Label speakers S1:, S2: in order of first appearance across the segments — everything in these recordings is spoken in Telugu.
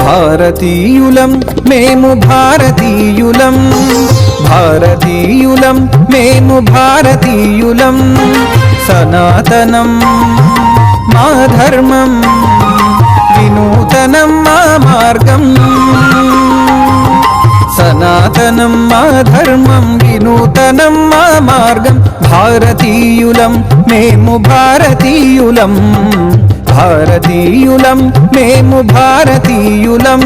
S1: భారతీయులం మేము భారతీయులం, భారతీయులం మేము భారతీయులం. సనాతనం మా ధర్మం, వినూతనం మా మార్గం. సనాతనం మా ధర్మం, వినూతనం మా మార్గం. భారతీయులం మేము భారతీయులం, భారతీయులం మేము భారతీయులం.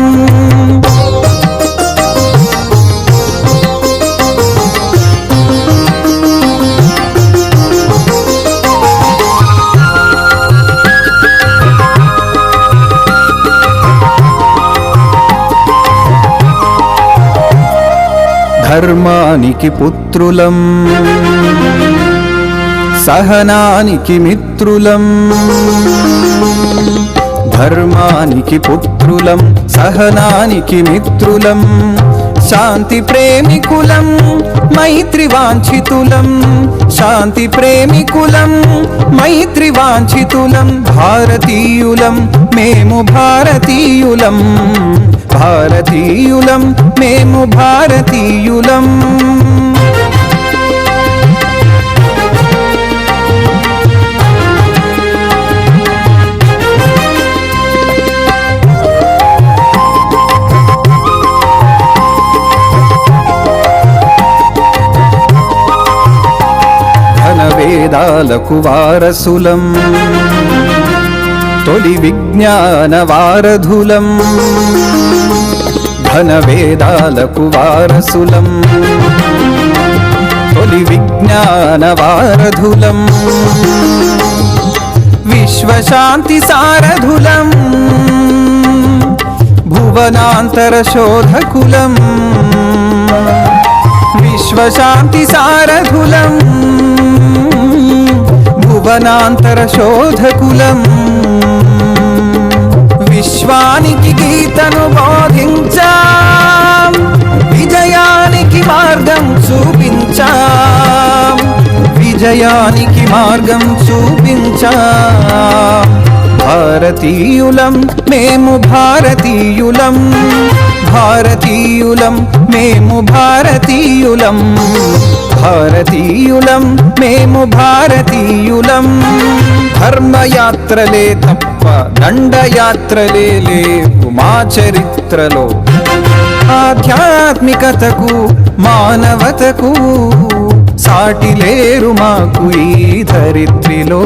S1: ధర్మానికి పుత్రులం, సహనానికి మిత్రులం. ధర్మానికి పుత్రులం, సహనానికి మిత్రులం. శాంతి ప్రేమికులం, మైత్రి వాంఛితులం. శాంతి ప్రేమికులం, మైత్రి వాంఛితులం. భారతీయులం మేము భారతీయులం, భారతీయులం మేము భారతీయులం. వేదాలకు వారసులం, తొలి విజ్ఞాన వారధులం. ఘన వేదాలకు వారసులం, తొలి విజ్ఞాన వారధులం. విశ్వశాంతి సారధులం, భువనాంతర శోధకులం. విశ్వశాంతి సారధులం, భువనాంతర శోధకులం. విశ్వానికి గీతను బోధించాం, విజయానికి మార్గం చూపించాం, విజయానికి మార్గం చూపించాం. భారతీయులం మేము భారతీయులం, భారతీయులం మేము భారతీయులం, భారతీయులం మేము భారతీయులం. ధర్మయాత్రలే తప్ప దండయాత్రలే లేవు మా చరిత్రలో. ఆధ్యాత్మికతకు మానవతకు సాటి లేరు మాకు ఈ ధరిత్రిలో.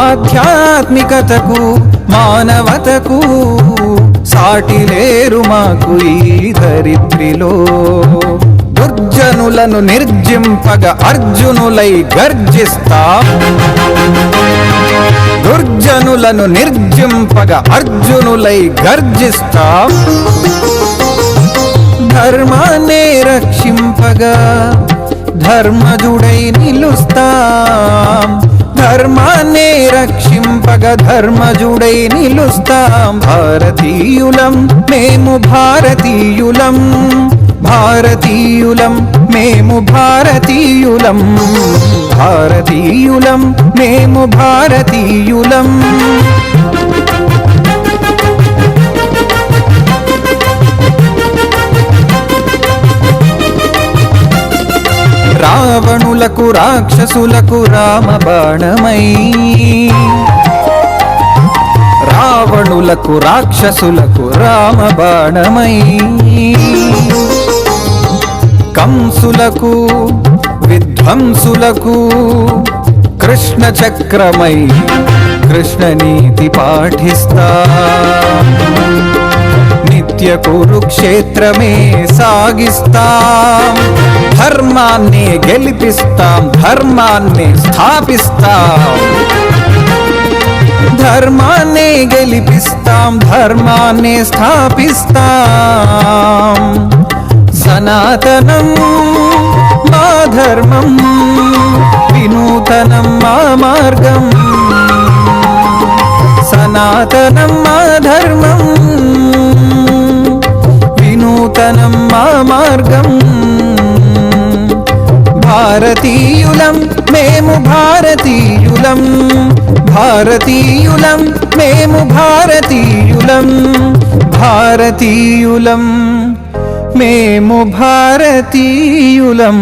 S1: ఆధ్యాత్మికతకు మానవతకు సాటి లేరు మాకు ఈ ధరిత్రిలో. దుర్జనులను నిర్జింపగ అర్జునులై గర్జిస్తాం, దుర్జనులను నిర్జింపగ అర్జునులై గర్జిస్తాం. ధర్మాన్నే రక్షింపగా ధర్మజుడై నిలుస్తాం, ధర్మాన్నే రక్షింపగ ధర్మజుడై నిలుస్తాం. భారతీయులం మేము భారతీయులం, భారతీయులం మేము భారతీయులం, భారతీయులం మేము భారతీయులం. రావణులకు రాక్షసులకు రామబాణమై, రావణులకు రాక్షసులకు రామబాణమై. కంసులకు విధ్వంసులకు కృష్ణ చక్రమై కృష్ణ నీతి పాఠిస్తా. నిత్య కురుక్షేత్రమే సాగిస్తాం, ధర్మాన్ని గెలిపిస్తాం, ధర్మాన్ని స్థాపిస్తాం. ధర్మాన్ని గెలిపిస్తాం, ధర్మాన్ని స్థాపిస్తాం. సనాతనం మా ధర్మం, వినూతనం మా మార్గం. సనాతనం మా ధర్మం, వినూతనం మా మార్గం. భారతీయులం మేము భారతీయులం, భారతీయులం మేము భారతీయులం, భారతీయులం మేము భారతీయులం